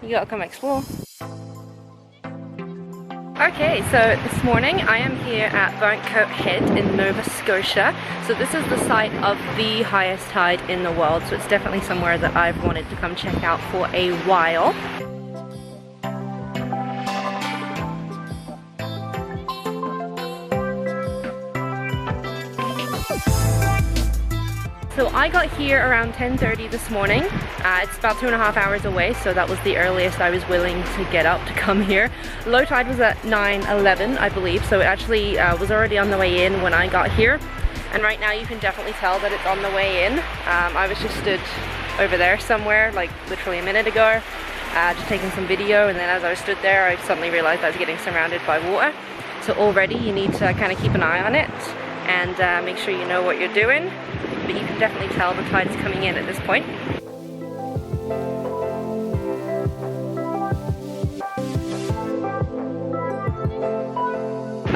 You gotta come explore. Okay, so this morning I am here at Burntcoat Head in Nova Scotia. So this is the site of the highest tide in the world, so it's definitely somewhere that I've wanted to come check out for a while. So I got here around 10:30 this morning. It's about 2.5 hours away, so that was the earliest I was willing to get up to come here. Low tide was at 9:11, I believe, so it actually was already on the way in when I got here. And right now you can definitely tell that it's on the way in. I was just stood over there somewhere, like literally a minute ago, just taking some video, and then as I was stood there, I suddenly realized I was getting surrounded by water. So already you need to kind of keep an eye on it and make sure you know what you're doing. But you can definitely tell the tide's coming in at this point.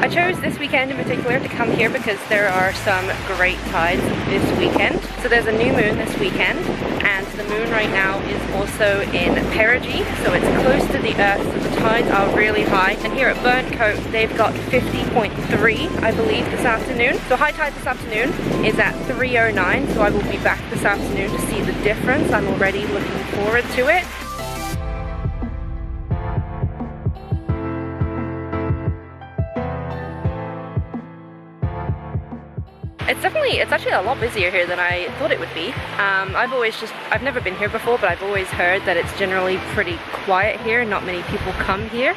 I chose this weekend in particular to come here because there are some great tides this weekend. So there's a new moon this weekend, and the moon right now is also in perigee, so it's close to the earth, so the tides are really high. And here at Burntcoat, they've got 50.3, I believe, this afternoon. So high tide this afternoon is at 3:09, so I will be back this afternoon to see the difference. I'm already looking forward to it. It's actually a lot busier here than I thought it would be. I've never been here before, but I've always heard that it's generally pretty quiet here. Not many people come here.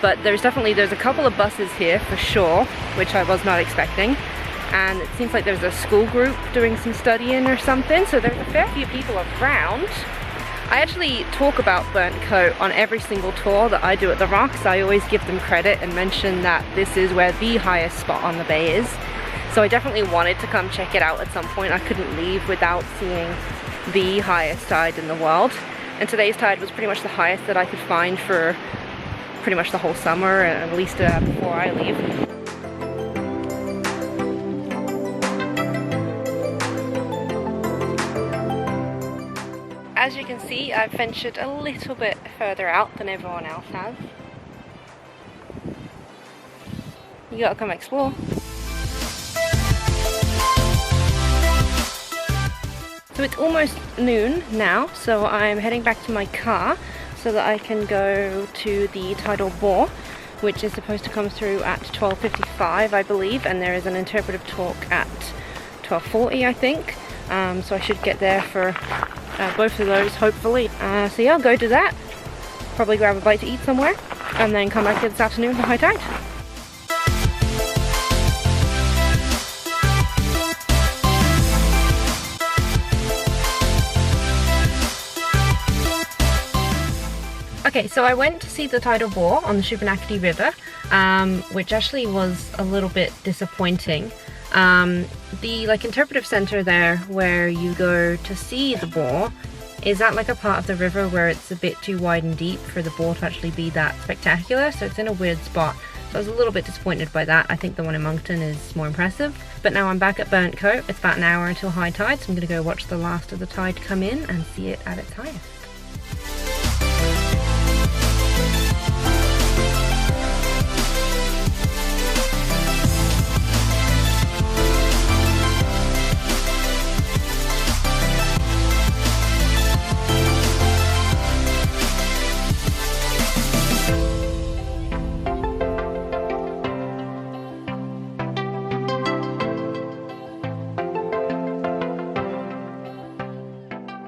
But there's a couple of buses here for sure, which I was not expecting. And it seems like there's a school group doing some studying or something, so there's a fair few people around. I actually talk about Burntcoat on every single tour that I do at the rocks. I always give them credit and mention that this is where the highest spot on the bay is. So I definitely wanted to come check it out at some point. I couldn't leave without seeing the highest tide in the world. And today's tide was pretty much the highest that I could find for pretty much the whole summer, at least before I leave. As you can see, I've ventured a little bit further out than everyone else has. You gotta come explore. So it's almost noon now, so I'm heading back to my car so that I can go to the tidal bore, which is supposed to come through at 12:55, I believe, and there is an interpretive talk at 12:40, I think. So I should get there for both of those, hopefully. So yeah, I'll go do that, probably grab a bite to eat somewhere, and then come back here this afternoon for high tide. Okay, so I went to see the tidal bore on the Shubenacadie River, which actually was a little bit disappointing. The interpretive center there where you go to see the bore is at a part of the river where it's a bit too wide and deep for the bore to actually be that spectacular, so it's in a weird spot. So I was a little bit disappointed by that. I think the one in Moncton is more impressive. But now I'm back at Burntcoat. It's about an hour until high tide, so I'm going to go watch the last of the tide come in and see it at its highest.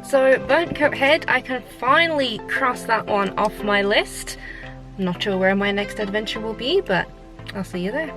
So Burntcoat Head, I can finally cross that one off my list. I'm not sure where my next adventure will be, but I'll see you there.